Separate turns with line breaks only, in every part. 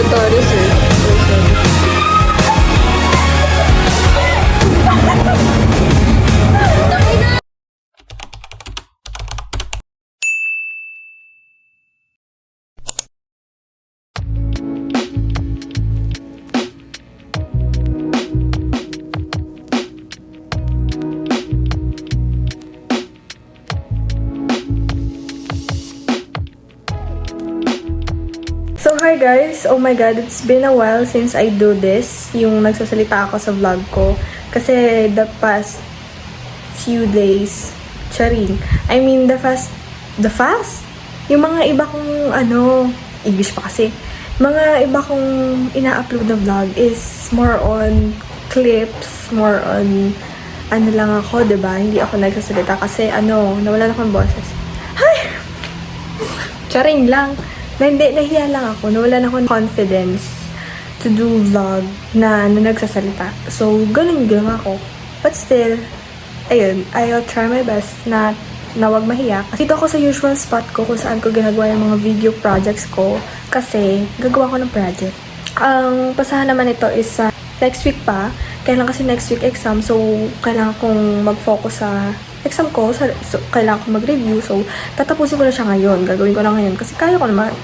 Laboratory, sir.
So hi guys, oh my god, it's been a while since I do this, yung nagsasalita ako sa vlog ko. Kasi the past few days, charing. I mean, the fast? Yung mga iba kong, English pa kasi. Mga iba kong ina-upload na vlog is more on clips, more on, lang ako, diba? Hindi ako nagsasalita kasi, nawalan akong boses. Hi! Charing lang. Hindi, nahiya lang ako. Nawalan ako ng confidence to do vlog na nagsasalita. So, ganun ako. But still, ayun, I'll try my best na wag mahiya. Dito ako sa usual spot ko kung saan ko ginagawa yung mga video projects ko kasi gagawa ko ng project. Ang pasahan naman ito is next week pa. Kailan kasi next week exam, so kailangan kong mag-focus sa exam ko, so, kailangan ko mag-review, so tatapusin ko na siya ngayon. Gagawin ko na ngayon kasi kaya ko naman.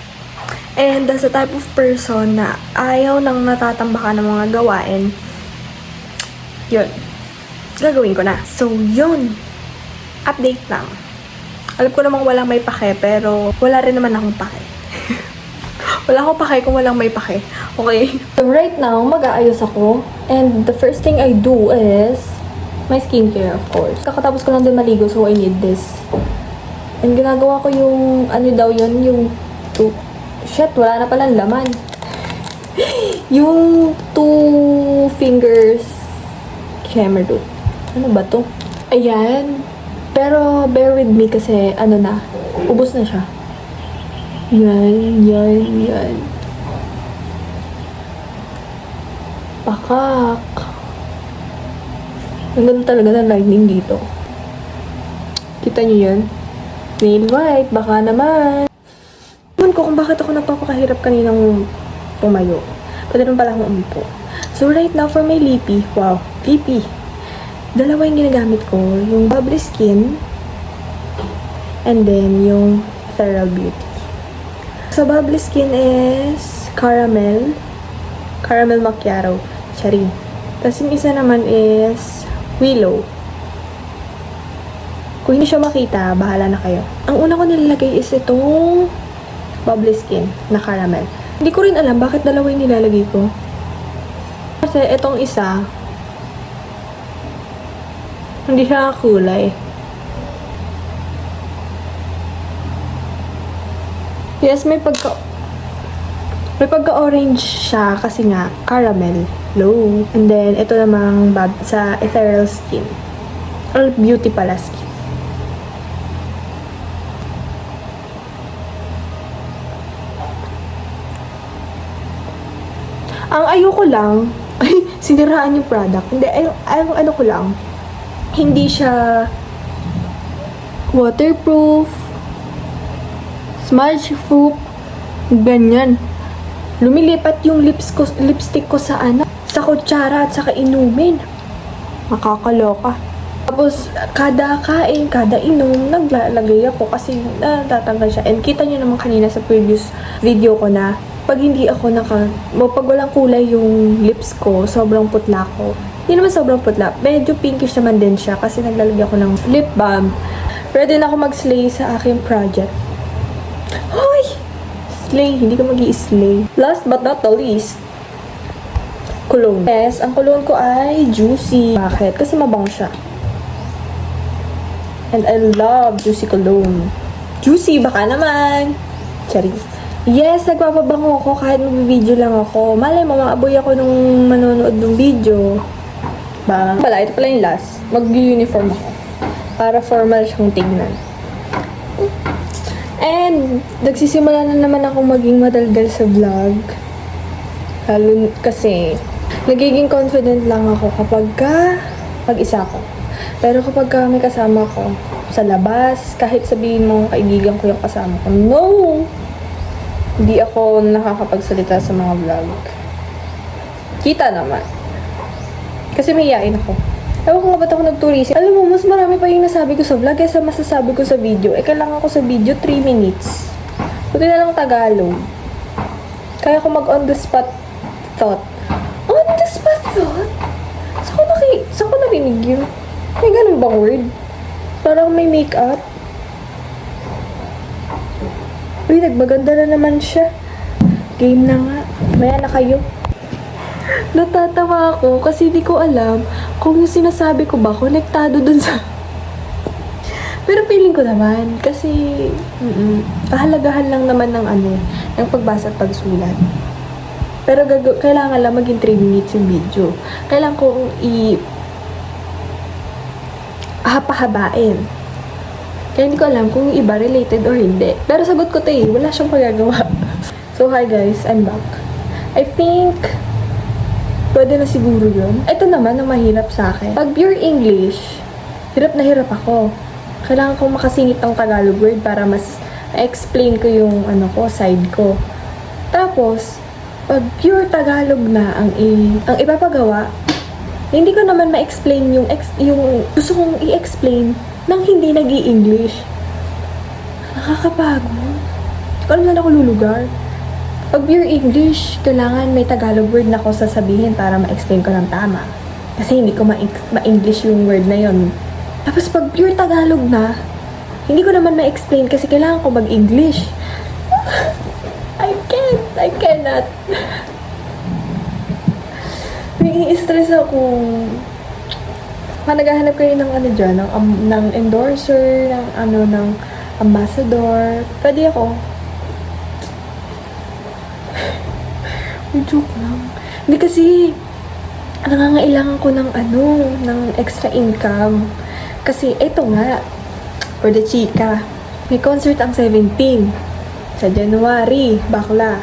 And as a type of person na ayaw nang natatambakan ng mga gawain, yun, gagawin ko na. So, yun. Update lang. Alam ko namang walang may pake, pero wala rin naman akong pake. Wala akong pake kung walang may pake. Okay? So, right now, mag-aayos ako. And the first thing I do is my skincare, of course. Kakatapos ko lang din maligo, so I need this. And ginagawa ko yung, yung shit, wala na palang laman. Yung 2 fingers camera. Ano ba to? Ayan. Pero bear with me kasi ubos na siya. Yan. Pakak. Ang ganda talaga ng lighting dito. Kita nyo yan? Nail white, baka naman. Ewan ko kung bakit ako nagpapakahirap kaninang tumayo. Pwede rin pala akong umupo. So right now for my lippy, wow, lippy. Dalawa yung ginagamit ko. Yung Bubbly Skin and then yung Ethereal Beauty. So Bubbly Skin is caramel macchiato, cherry. Tapos yung isa naman is willow. Kung hindi siya makita, bahala na kayo. Ang una ko nilalagay is itong Bubbly Skin na caramel. Hindi ko rin alam bakit dalawa yung nilalagay ko. Kasi itong isa, hindi siya kulay. Yes, may pagka-orange siya kasi nga caramel. Low. And then, ito namang sa Ethereal Skin. Or Beauty pala skin. Ang ayoko lang, siniraan yung product. Hindi, ano ko lang, hindi siya waterproof, smudge-proof, ganyan. Lumilipat yung lipstick ko sa sa kutsara at saka inumin. Makakaloka. Tapos, kada kain, kada inom, naglalagay ako kasi natatanggal siya. And kita nyo naman kanina sa previous video ko na pag hindi ako pag walang kulay yung lips ko, sobrang putla ko. Hindi naman sobrang putla. Medyo pinkish naman din siya kasi naglalagay ako ng lip balm. Ready na ako mag-slay sa aking project. Hoy! Slay. Hindi ka mag-i-slay. Last but not the least, cologne. Yes, ang cologne ko ay Juicy. Bakit? Kasi mabango siya. And I love Juicy cologne. Juicy, baka naman. Cherry. Yes, nagpapabango ako kahit mag-video lang ako. Malay mo, maaboy ako nung manonood ng video. Pala, ito pala yung last. Mag-uniform ako. Para formal siyang tignan. And, nagsisimula na naman ako maging madaldal sa vlog. Lalo kasi, nagiging confident lang ako kapag mag-isa ko. Pero kapag may kasama ko sa labas, kahit sabihin mo kaibigan ko yung kasama ko, no! Hindi ako nakakapagsalita sa mga vlog. Kita naman. Kasi mahihain ako. Ewan ko nga ba't ako nagturisip. Alam mo, mas marami pa yung nasabi ko sa vlog kaysa masasabi ko sa video. Kailangan ko sa video 3 minutes. Buti na lang Tagalog. Kaya ko mag on the spot thought. On the spot thought? Saan ko narinig yun? May ganun bang word? Parang may makeup. Uy, nagmaganda na naman siya. Game na nga. Maya na kayo. Natatawa ako kasi di ko alam kung yung sinasabi ko ba konektado dun sa... Pero feeling ko naman kasi kahalagahan lang naman ng ng pagbasa at pagsulat. Pero kailangan lang maging 3 minutes yung video. Kailangan kong hapahabain. Kaya hindi ko alam kung yung iba related or hindi. Pero sagot ko to wala siyang pagagawa. So hi guys, I'm back. I think pwede na siguro yun. Ito naman ang mahirap sa akin. Pag pure English, hirap na hirap ako. Kailangan kong makasingit ng Tagalog word para mas explain ko yung side ko. Tapos, pag pure Tagalog na ang ipapagawa, hindi ko naman ma-explain yung gusto kong i-explain nang hindi nag-i-English. Nakakapagod. Hindi ko alam saan ako lulugar. Pag pure English, kailangan may Tagalog word na ako sasabihin para ma-explain ko ng tama. Kasi hindi ko ma-English yung word na yon. Tapos pag pure Tagalog na, hindi ko naman ma-explain kasi kailangan ko mag-English. I cannot. Nai-stress ako. Naghahanap kayo ng dyan, ng endorser, ng ambassador. Pwede ako. Joke lang. Hindi kasi, nangangailangan ko ng extra income. Kasi, eto nga, for the chika, may concert ang 17. Sa January, bakla.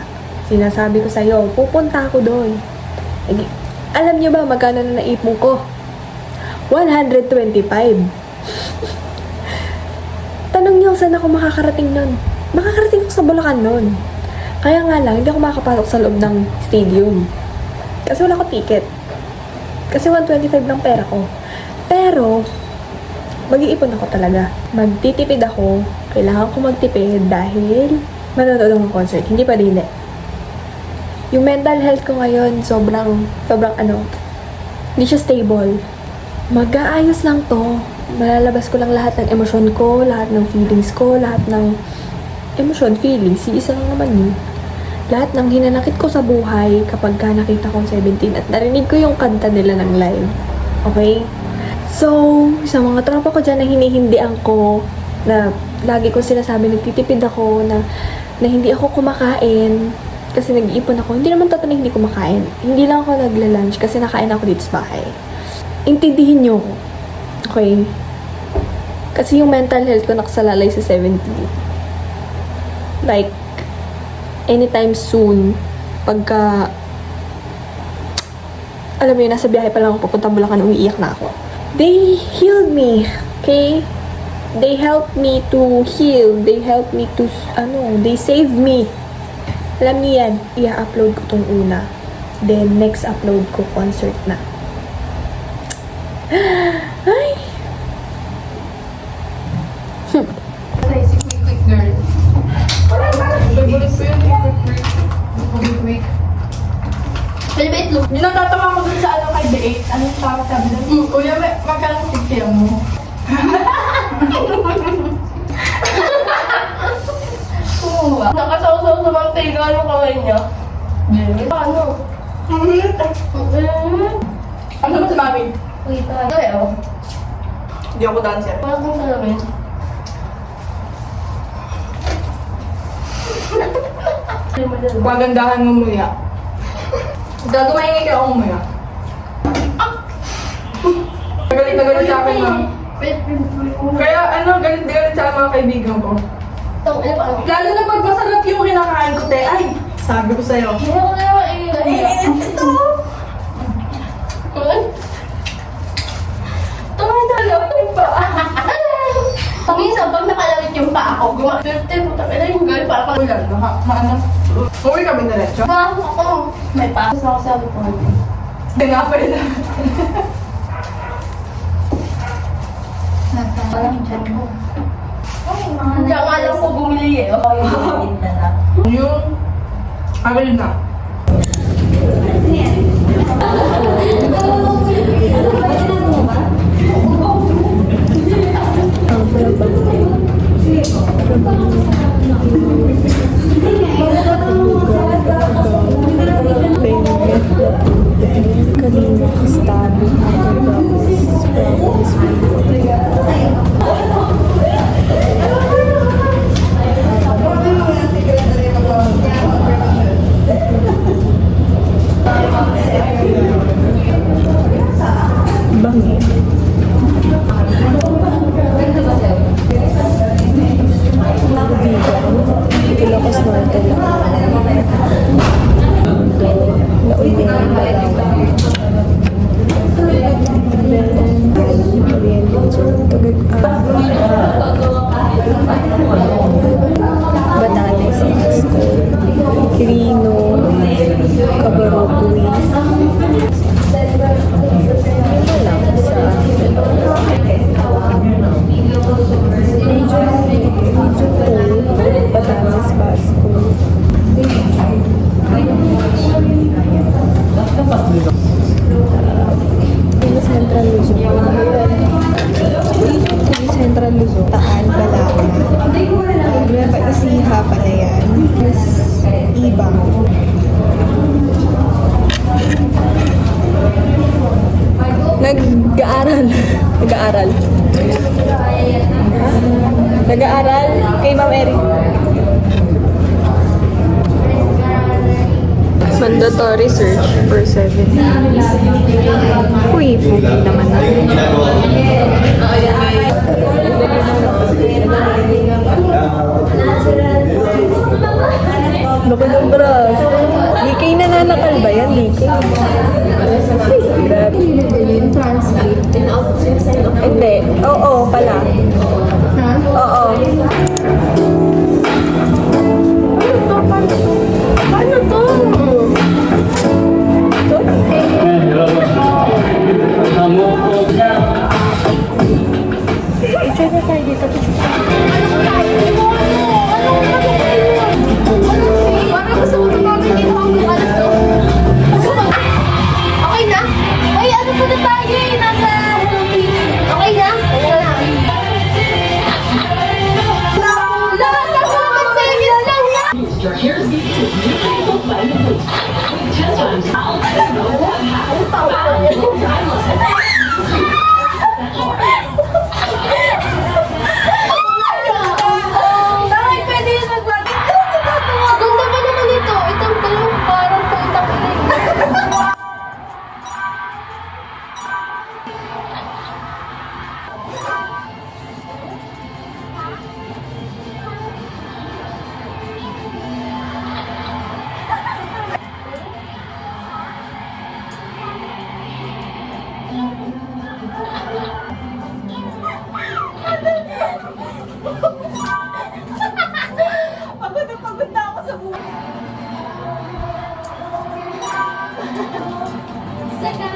Sinasabi ko sa'yo, pupunta ako doon. Alam niyo ba, magkano na naipon ko? 125. Tanong niyo saan ako makakarating nun. Makakarating ako sa Bulacan nun. Kaya nga lang, hindi ako makakapasok sa loob ng stadium. Kasi wala ko ticket. Kasi 125 lang pera ko. Pero, mag-iipon ako talaga. Magtitipid ako. Kailangan ko magtipid dahil manonood ako ng concert. Hindi pa rin Yung mental health ko ngayon, sobrang hindi siya stable. Mag-aayos lang to. Malalabas ko lang lahat ng emosyon ko, lahat ng feelings ko, lahat ng emosyon, feelings. Isa lang naman yun. Lahat ng hinanakit ko sa buhay kapag ka nakita kong 17 at narinig ko yung kanta nila ng live. Okay? So, sa mga tropa ko dyan na hinihindian ko, na lagi ko sinasabi, nagtitipid ako, na hindi ako kumakain, kasi nag-iipon ako. Hindi naman totoo na hindi kumakain. Hindi lang ako nagla-lunch kasi nakain ako dito sa bahay. Intindihin nyo ko. Okay? Kasi yung mental health ko nakasalalay sa 70. Like, anytime soon, pagka, alam mo yun, nasa biyahe pa lang ako papunta Bulacan, umiiyak na ako. They healed me. Okay? They helped me to heal. They helped me to, they saved me. Alam niyo yan, i-upload ko tong una. Then, next upload ko, concert na. Ay!
Si quick girl. Favorite ko yun, quick. Pwede ba itlog? Hindi natatawa ko dun sa kay Date. Anong tawag sabi doon? Kuya, magkano ko picture mo? Nakasaw-saw sa mantika, ano kamay niya? Ano? Ano ba si Mami? Wait, ano? Hindi ako dancer. Wala kang salamin. Pagandahan mo muya. Gagawin ka akong muya. Galit na galit sa akin, ma'am. Kaya galit sa mga kaibigan ko. Lalo na pag masarap yung kinakain ko, te. Ay, sabi ko sa'yo. Ito! Tumatalaw yung paa. Minsan, pag nakalawit yung paa ko, gumagalitin mo tayo. Yung gali para ka ulan. Maano?
Uwi kami diretso.
Pasok ako. May pasok ako sa recording.
Hindi nga pala.
Parang dyan mo. Diyan nga lang po bumili eh.
Yung... Aral na.
Kanina, stabi, bangin. Ilocos Norte lang. Launin ang Batanes, Mexico, Quirino, Cabarrotuy. Lang sa Batanes, Basco. Central Luzon. Central Luzon. Taan, Balaka. Nueva Ecija pala yan. Plus, Ibang. Nag-aaral. Nag-aaral. Nag-aaral kay Ma'am Eric. Mandatory search for 7 days. Uy, pugi naman na. Laki ng bras. Likay nananakal ba yan? Likay. Grabe.
Transcript.
Hindi. Oo, pala.
Ha?
Oo.
Ano to?
I-check na tayo dito.
Parang gusto mo tumawag dito hanggang alas 2. Okay na? Ay, ano pa na tayo eh? Nasa Hulupi. Okay na? Lahat ng mga seconds lang na!
Your hair is being beautiful by the bleach. 10 times
Bakit pwede yung mag-vlog? Ganda pa naman ito. Itong talong parang putang ina. Pagod na ako sa buhay. Saka.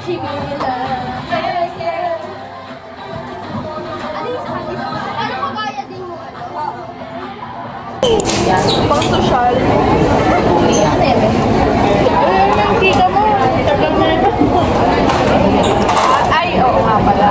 Chimila. Ano yung sa kanila? Ano kagaya din mo?
Pang social.
Ano yan?
Yung kika mo. Tagal na ito. Ay, oo nga pala.